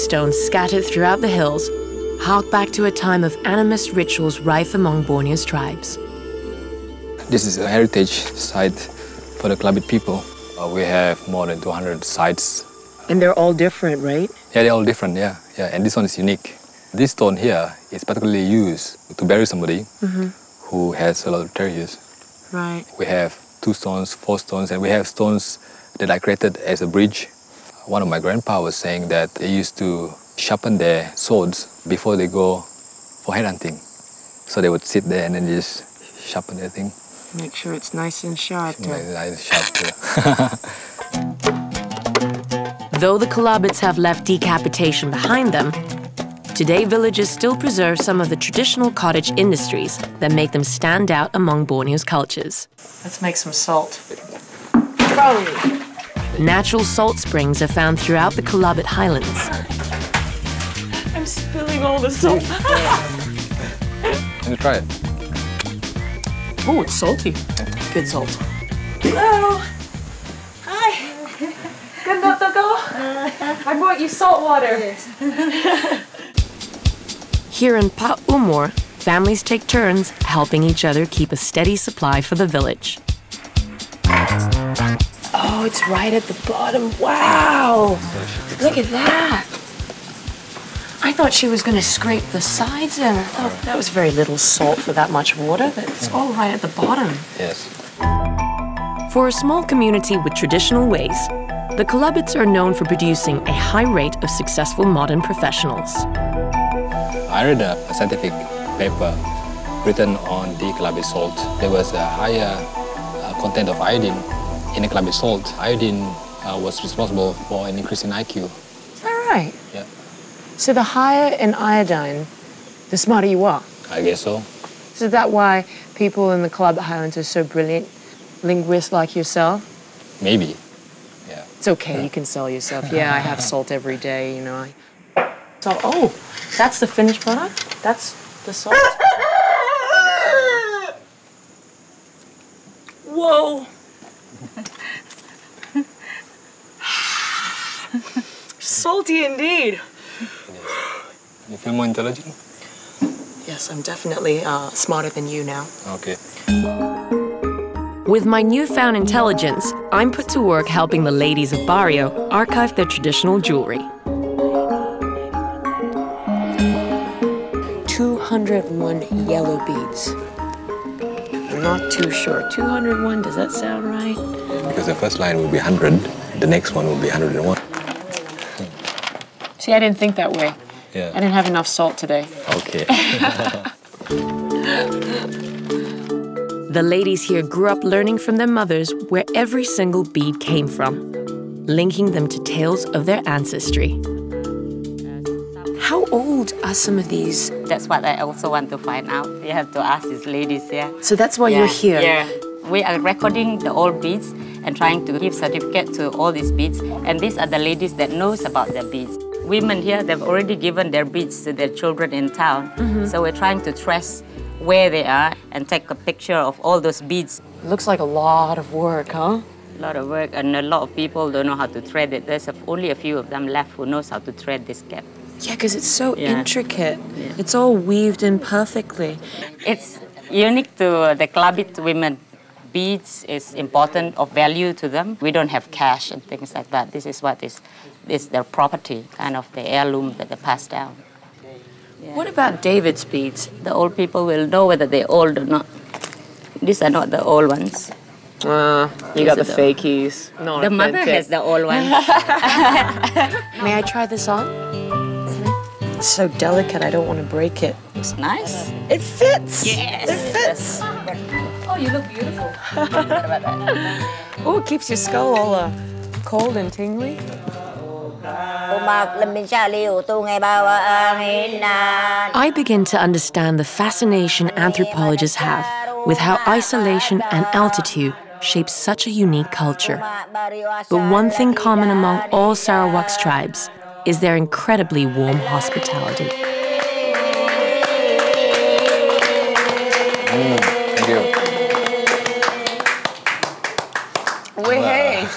stones scattered throughout the hills hark back to a time of animist rituals rife among Borneo's tribes. This is a heritage site for the Kelabit people. We have more than 200 sites. And they're all different, right? Yeah, they're all different, yeah. And this one is unique. This stone here is particularly used to bury somebody who has a lot of treasures. Right. We have 2 stones, 4 stones, and we have stones that are created as a bridge. One of my grandpa was saying that they used to sharpen their swords before they go for head hunting. So they would sit there and then just sharpen their thing. Make sure it's nice and sharp. Nice sharp too. Though the Kelabits have left decapitation behind them, today villages still preserve some of the traditional cottage industries that make them stand out among Borneo's cultures. Let's make some salt. Natural salt springs are found throughout the Kelabit highlands. I'm spilling all the salt. Can you try it? Oh, it's salty. Good salt. Hello. Hi. I brought you salt water. Here in Pa Umur, families take turns helping each other keep a steady supply for the village. Oh, it's right at the bottom. Wow! Look at that. I thought she was going to scrape the sides in. I thought that was very little salt for that much water, but it's all right at the bottom. Yes. For a small community with traditional ways, the Kelabits are known for producing a high rate of successful modern professionals. I read a scientific paper written on the Kelabit salt. There was a higher content of iodine in the Kelabit salt. Iodine was responsible for an increase in IQ. Is that right? Yeah. So the higher in iodine, the smarter you are? I guess so. So is that why people in the Kelabit Highlands are so brilliant linguists like yourself? Maybe. Yeah. It's okay, you can sell yourself. Yeah, I have salt every day, you know. So, oh, that's the finished product? That's the salt? Whoa! Salty indeed. You feel more intelligent? Yes, I'm definitely smarter than you now. Okay. With my newfound intelligence, I'm put to work helping the ladies of Barrio archive their traditional jewelry. 201 yellow beads. I'm not too sure. 201, does that sound right? Because the first line will be 100, the next one will be 101. See, I didn't think that way. Yeah. I didn't have enough salt today. Okay. The ladies here grew up learning from their mothers where every single bead came from, linking them to tales of their ancestry. How old are some of these? That's what I also want to find out. You have to ask these ladies, yeah. So that's why you're here? Yeah. We are recording the old beads and trying to give certificate to all these beads. And these are the ladies that knows about their beads. Women here, they've already given their beads to their children in town. So we're trying to trace where they are and take a picture of all those beads. It looks like a lot of work, huh? A lot of work, and a lot of people don't know how to thread it. There's only a few of them left who knows how to thread this cap. Yeah, because it's so intricate. Yeah. It's all weaved in perfectly. It's unique to the Kelabit women. Beads is important, of value to them. We don't have cash and things like that. This is what is their property, kind of the heirloom that they pass down. Yeah. What about David's beads? The old people will know whether they're old or not. These are not the old ones. You got the fakies. The mother has the old ones. May I try this on? It's so delicate, I don't want to break it. It's nice. It fits! Yes! It fits! Oh, you look beautiful. Oh, it keeps your skull all cold and tingly. I begin to understand the fascination anthropologists have with how isolation and altitude shape such a unique culture. But one thing common among all Sarawak's tribes is their incredibly warm hospitality. Thank you. Hey.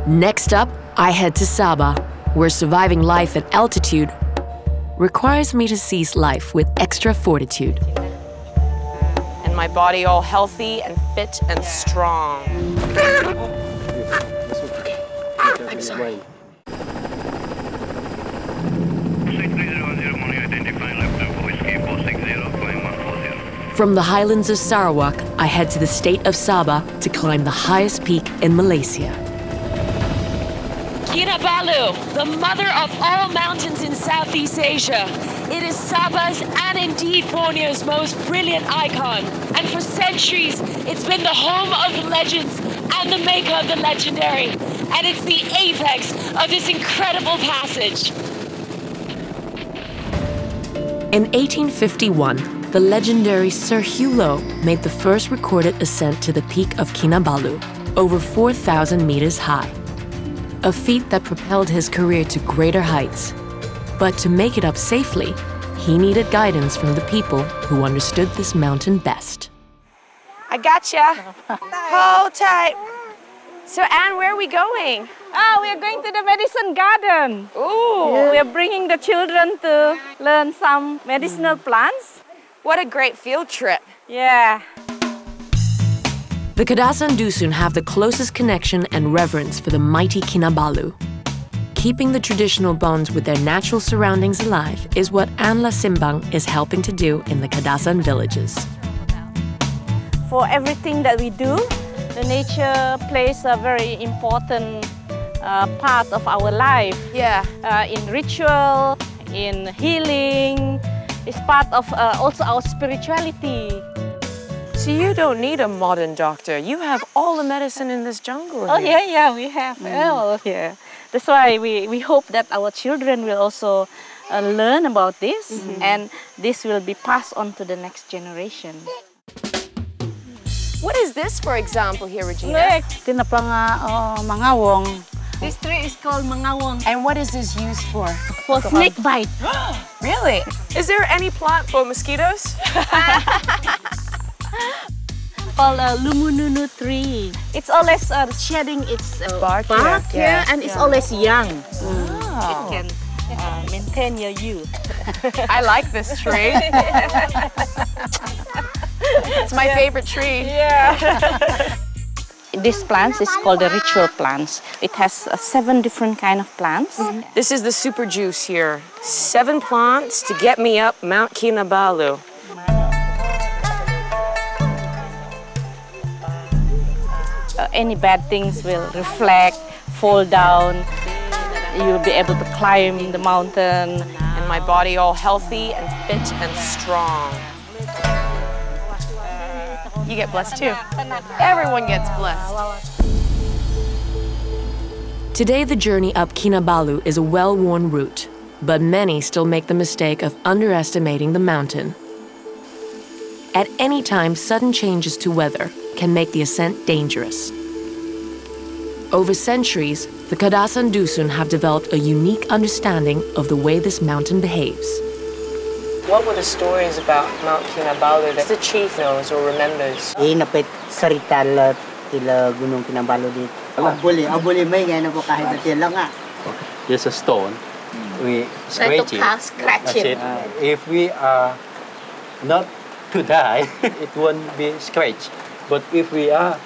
Next up, I head to Sabah, where surviving life at altitude requires me to seize life with extra fortitude. And my body all healthy and fit and strong. I'm sorry. From the highlands of Sarawak, I head to the state of Sabah to climb the highest peak in Malaysia. Kinabalu, the mother of all mountains in Southeast Asia. It is Sabah's and indeed Borneo's most brilliant icon. And for centuries, it's been the home of the legends and the maker of the legendary. And it's the apex of this incredible passage. In 1851, the legendary Sir Hugh Low made the first recorded ascent to the peak of Kinabalu, over 4,000 meters high. A feat that propelled his career to greater heights. But to make it up safely, he needed guidance from the people who understood this mountain best. I gotcha. Hold tight. So, Anne, where are we going? We are going to the medicine garden. Ooh. We are bringing the children to learn some medicinal plants. What a great field trip. Yeah. The Kadasan Dusun have the closest connection and reverence for the mighty Kinabalu. Keeping the traditional bonds with their natural surroundings alive is what Anne Lasimbang is helping to do in the Kadasan villages. For everything that we do, the nature plays a very important part of our life. Yeah. In ritual, in healing, it's part of also our spirituality. So you don't need a modern doctor. You have all the medicine in this jungle Oh, here. yeah, we have all here. That's why we hope that our children will also learn about this, and this will be passed on to the next generation. What is this, for example, here, Regina? Mangawong. This tree is called mangawong. And what is this used for? For snake bite. Really? Is there any plant for mosquitoes? Called lumununu tree. It's always shedding its Bark, yeah, and it's always young. Oh. It can maintain your youth. I like this tree. It's my favorite tree. Yeah. This plant is called the ritual plants. It has 7 different kind of plants. This is the super juice here. 7 plants to get me up Mount Kinabalu. Any bad things will reflect, fall down. You'll be able to climb the mountain. And my body all healthy and fit and strong. You get blessed too. Everyone gets blessed. Today, the journey up Kinabalu is a well-worn route, but many still make the mistake of underestimating the mountain. At any time, sudden changes to weather can make the ascent dangerous. Over centuries, the Kadasan Dusun have developed a unique understanding of the way this mountain behaves. What were the stories about Mount Kinabalu that the chief knows or remembers? Napit sarita tila Gunung Kinabalu dito. Abuli may ganyan po kahit lang nga. There's a stone. We scratch it. Scratch it. If we are not to die, it won't be scratched. But if we are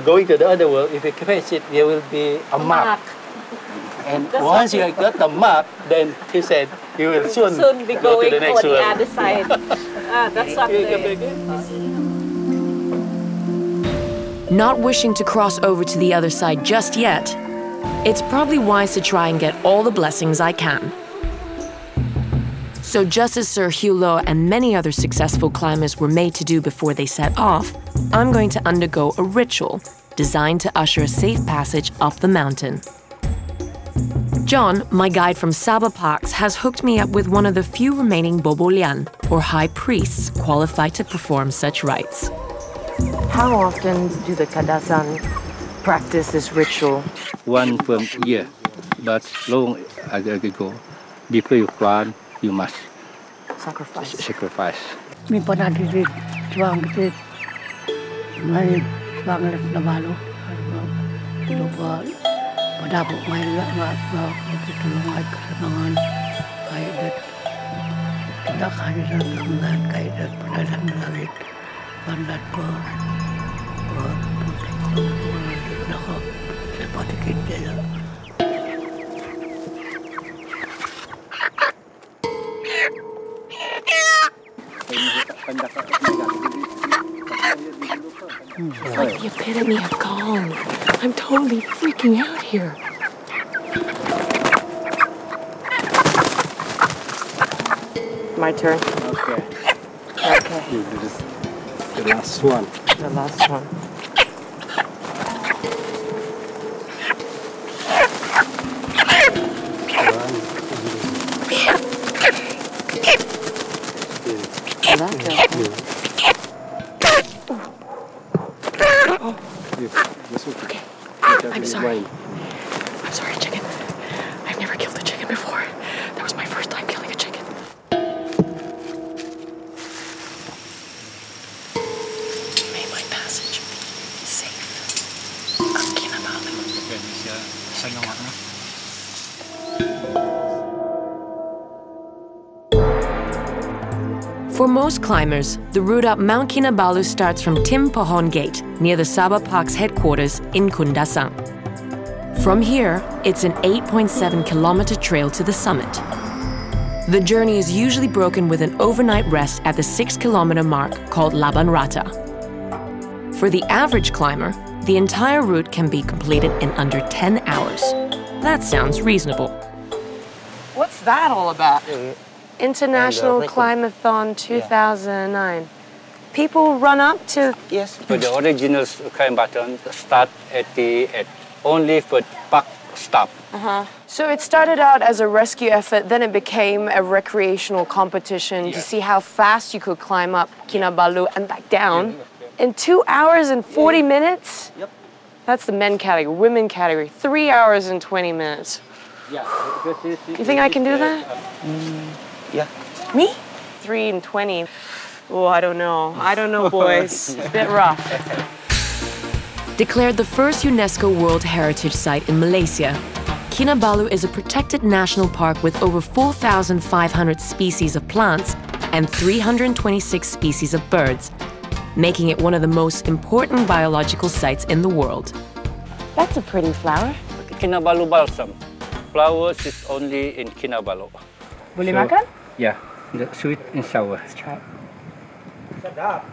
going to the other world, if we scratch it, there will be a mark. And once you got the mark, then he said, you will soon be go going to the next for the world. other side. That's what Not wishing to cross over to the other side just yet, it's probably wise to try and get all the blessings I can. So just as Sir Hugh Low and many other successful climbers were made to do before they set off, I'm going to undergo a ritual designed to usher a safe passage up the mountain. John, my guide from Sabah Parks, has hooked me up with one of the few remaining Bobolian, or high priests, qualified to perform such rites. How often do the Kadasan practice this ritual? One per year, but long ago, before you plant, you must sacrifice. May panadirid, tuwang kitit. May bangalit na malo. Lupa, Padapok may magtulungan kasanangan kahit dat tidak kaya datangkan kahit dat padalang langit pandat ko nako seperti kita. It's like the epitome of calm. I'm totally freaking out here. My turn. Okay. Okay. This is the last one. The last one. Okay. I'm sorry. I'm sorry, chicken. I've never killed a chicken before. That was my first time killing a chicken. May my passage be safe. Ang Kinabalu. For most climbers, the route up Mount Kinabalu starts from Tim Pohon Gate, near the Sabah Park's headquarters in Kundasang. From here, it's an 8.7-kilometer trail to the summit. The journey is usually broken with an overnight rest at the 6-kilometer mark called Laban Rata. For the average climber, the entire route can be completed in under 10 hours. That sounds reasonable. What's that all about? International Climathon 2009. People run up to... Yes. But the original Climathon start at only for park stop. So it started out as a rescue effort, then it became a recreational competition to see how fast you could climb up Kinabalu and back down. In 2 hours and 40 minutes? Yep. That's the men category. Women category, 3 hours and 20 minutes. Yeah. You think I can do that? Yeah. Me? 3 and 20. Oh, I don't know. I don't know, boys. A bit rough. Declared the first UNESCO World Heritage Site in Malaysia, Kinabalu is a protected national park with over 4,500 species of plants and 326 species of birds, making it one of the most important biological sites in the world. That's a pretty flower. Kinabalu balsam. Flowers is only in Kinabalu. Boleh makan? Yeah, the sweet and sour. Let's try it. Sedap.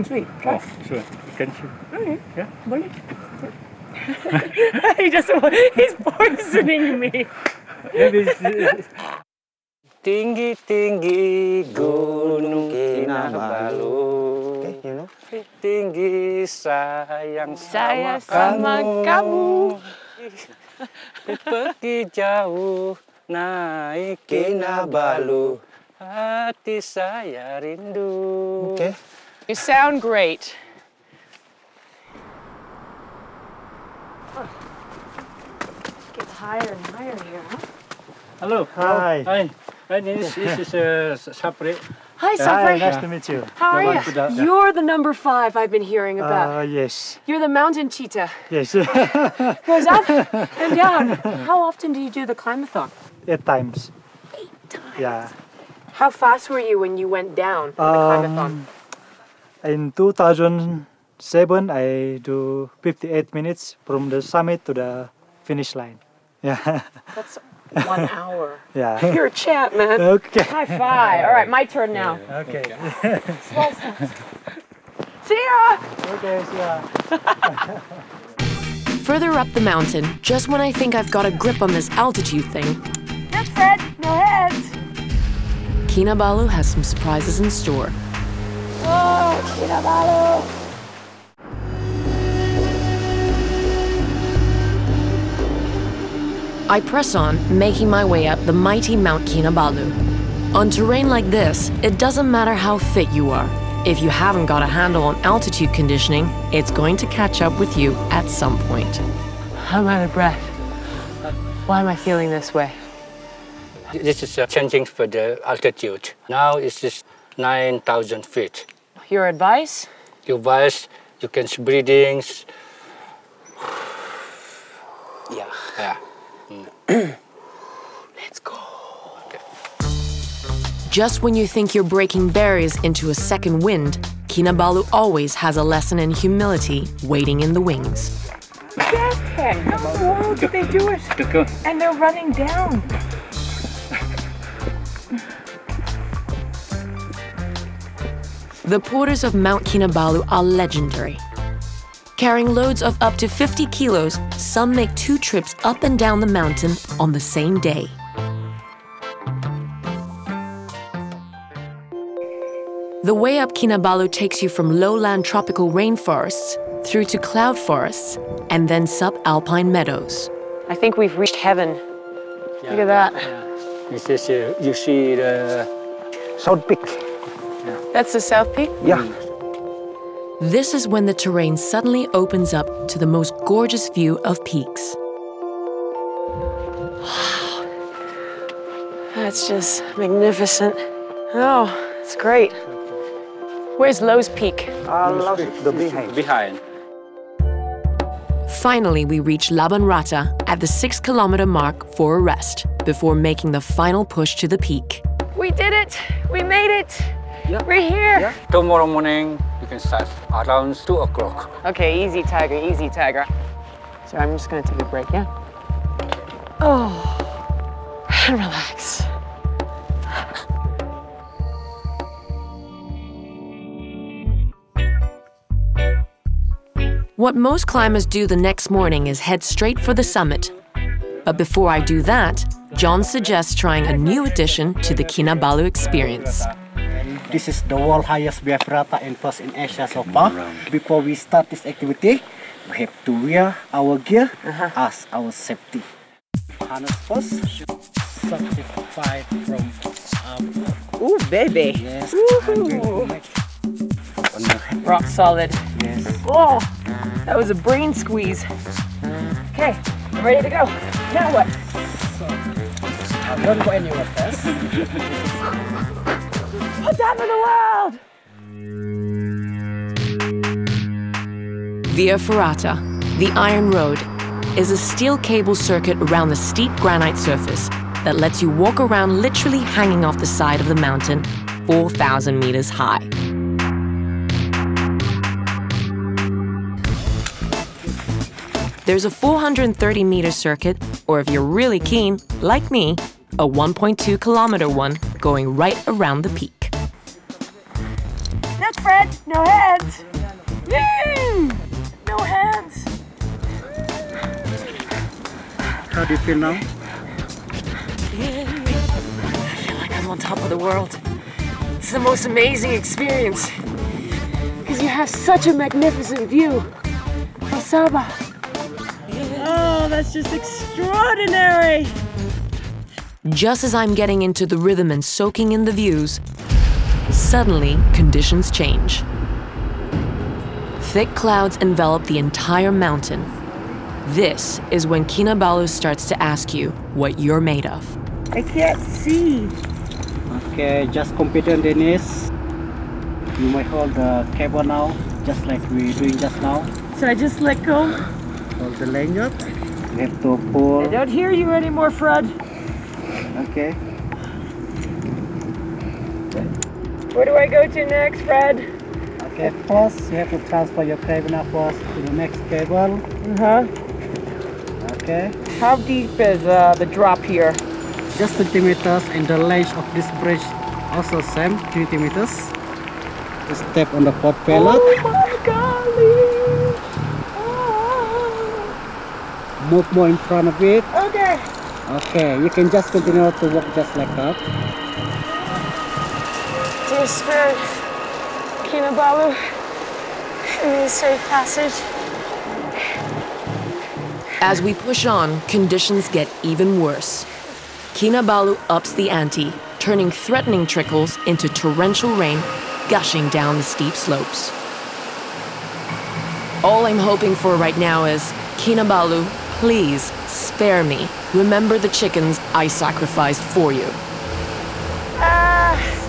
Sweet. Oh, sure. You can see. Yeah. Boleh. He's poisoning me. Tinggi-tinggi gunung Kinabalu. Okay, you know? Tinggi sayang Saya sama kamu. Pergi jauh naik Kinabalu. Hati saya rindu. Okay. You sound great. Get higher and higher here, huh? Hello. Hi. Hi. This is Sapri. Hi, Safri. Nice to meet you. How are you? You're the number 5 I've been hearing about. Yes. You're the mountain cheetah. Yes. Goes up and down. How often do you do the climathon? 8 times. 8 times? Yeah. How fast were you when you went down on the climathon? In 2007, I do 58 minutes from the summit to the finish line. Yeah. That's 1 hour. Yeah. You're a champ, man. Okay. High five. All right, my turn now. Okay. Small steps. See ya! Okay, see ya. Further up the mountain, just when I think I've got a grip on this altitude thing, That's it. No heads. Kinabalu has some surprises in store. Oh, Kinabalu. I press on, making my way up the mighty Mount Kinabalu. On terrain like this, it doesn't matter how fit you are. If you haven't got a handle on altitude conditioning, it's going to catch up with you at some point. I'm out of breath. Why am I feeling this way? This is changing for the altitude. Now it's just 9,000 feet. Your advice? Your voice, you can breathing. Yeah. Let's go. Just when you think you're breaking barriers into a second wind, Kinabalu always has a lesson in humility waiting in the wings. How in the world did they do it? And they're running down. The porters of Mount Kinabalu are legendary. Carrying loads of up to 50 kilos, some make 2 trips up and down the mountain on the same day. The way up Kinabalu takes you from lowland tropical rainforests through to cloud forests and then subalpine meadows. I think we've reached heaven. Look at that. This is, you see the South Peak. That's the South Peak? Yeah. This is when the terrain suddenly opens up to the most gorgeous view of peaks. That's just magnificent. Oh, it's great. Where's Lowe's Peak? The behind. Finally, we reach Laban Rata at the 6-kilometer mark for a rest before making the final push to the peak. We did it! We made it! Yeah. We're here! Yeah. Tomorrow morning, you can start around 2 o'clock. Okay, easy, Tiger, easy, Tiger. So I'm just gonna take a break, yeah? Oh, and relax. What most climbers do the next morning is head straight for the summit. But before I do that, John suggests trying a new addition to the Kinabalu experience. This is the world's highest BF Rata and first in Asia so far. Before we start this activity, we have to wear our gear as our safety. Harness first, certified from Ooh, baby. Yes. Rock solid. Yes. Oh, that was a brain squeeze. Okay, I'm ready to go. Now what? So, don't go anywhere first. What's up in the world? Via Ferrata, the Iron Road, is a steel cable circuit around the steep granite surface that lets you walk around literally hanging off the side of the mountain 4,000 meters high. There's a 430-meter circuit, or if you're really keen, like me, a 1.2-kilometer one going right around the peak. Look, Fred, no hands. No hands. How do you feel now? I feel like I'm on top of the world. It's the most amazing experience because you have such a magnificent view of Sabah. Oh, that's just extraordinary. Just as I'm getting into the rhythm and soaking in the views, suddenly conditions change. Thick clouds envelop the entire mountain. This is when Kinabalu starts to ask you what you're made of. I can't see. Okay, just confident Dennis. You might hold the cable now, just like we're doing just now. So I just let go? Hold the lanyard. You have to pull. I don't hear you anymore, Fred. Okay. Where do I go to next, Fred? Okay, first you have to transfer your cable now first to the next cable. Okay. How deep is the drop here? Just 20 meters, and the length of this bridge also same, 20 meters. Just step on the fourth pallet. Oh my golly! Move more in front of it. Okay. Okay, you can just continue to walk just like that. Dear Spirit, Kinabalu, give me a safe passage. As we push on, conditions get even worse. Kinabalu ups the ante, turning threatening trickles into torrential rain gushing down the steep slopes. All I'm hoping for right now is, Kinabalu, please spare me. Remember the chickens I sacrificed for you.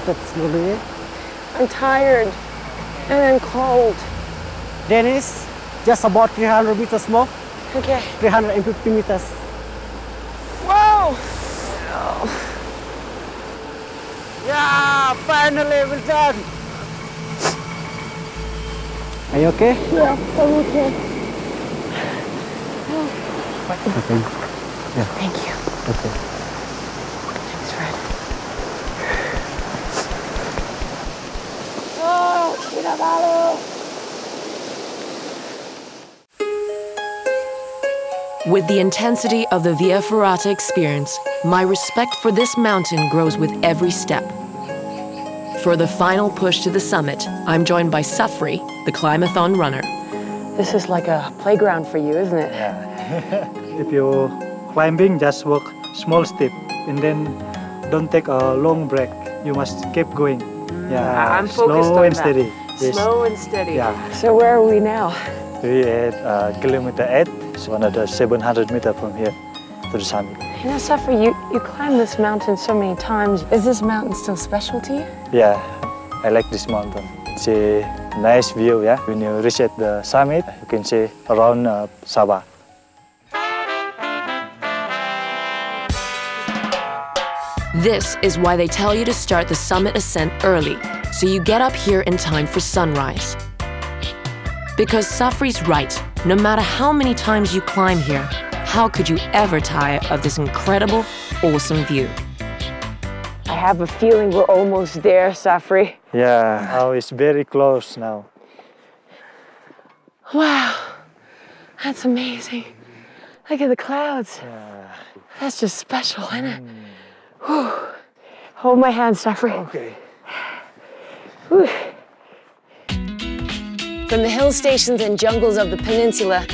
That's really it. I'm tired and I'm cold. Dennis, just about 300 meters more. Okay. 350 meters. Whoa! Yeah, finally we're done. Are you okay? Yeah, I'm okay. Okay. Yeah. Thank you. Okay. Thanks, Fred. Oh, Kinabalu! With the intensity of the Via Ferrata experience, my respect for this mountain grows with every step. For the final push to the summit, I'm joined by Safri, the Climathon runner. This is like a playground for you, isn't it? Yeah. If you're climbing, just walk small step and then don't take a long break. You must keep going. Yeah, I'm focused slow on and that. steady. Yes. Slow and steady. Yeah. So where are we now? We're at kilometer 8. It's another 700 meters from here to the summit. You know, Safri, you climbed this mountain so many times. Is this mountain still special to you? Yeah, I like this mountain. It's a nice view, yeah. When you reach at the summit, you can see around Sabah. This is why they tell you to start the summit ascent early, so you get up here in time for sunrise. Because Safri's right, no matter how many times you climb here, how could you ever tire of this incredible, awesome view? I have a feeling we're almost there, Safri. Yeah, now it's very close now. Wow, that's amazing. Look at the clouds. Yeah. That's just special, isn't it? Whew. Hold my hand, Safri. Okay. Whew. From the hill stations and jungles of the peninsula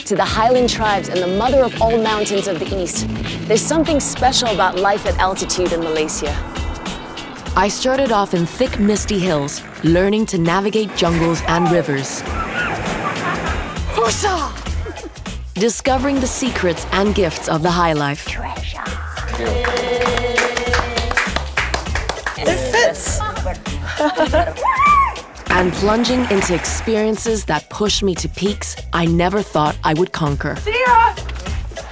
to the highland tribes and the mother of all mountains of the east, there's something special about life at altitude in Malaysia. I started off in thick, misty hills, learning to navigate jungles and rivers. Husa! Discovering the secrets and gifts of the high life. It fits! And plunging into experiences that push me to peaks I never thought I would conquer. See ya!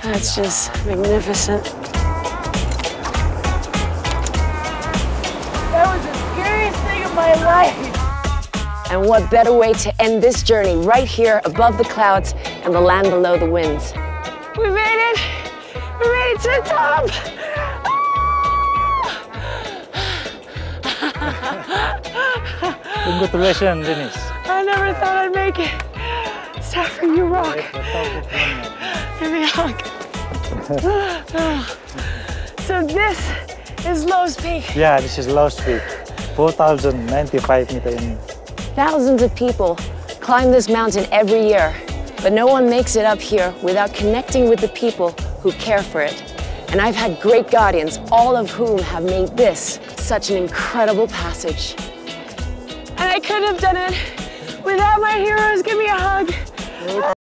That's just magnificent. That was the scariest thing of my life. And what better way to end this journey right here above the clouds and the land below the winds. We made it! We made it to the top! Congratulations, Dennis. I never thought I'd make it. Safri, you rock. Give me a hug. So this is Lowe's Peak. Yeah, this is Lowe's Peak. 4,095 meters in. Thousands of people climb this mountain every year, but no one makes it up here without connecting with the people who care for it. And I've had great guardians, all of whom have made this such an incredible passage. And I couldn't have done it without my heroes. Give me a hug.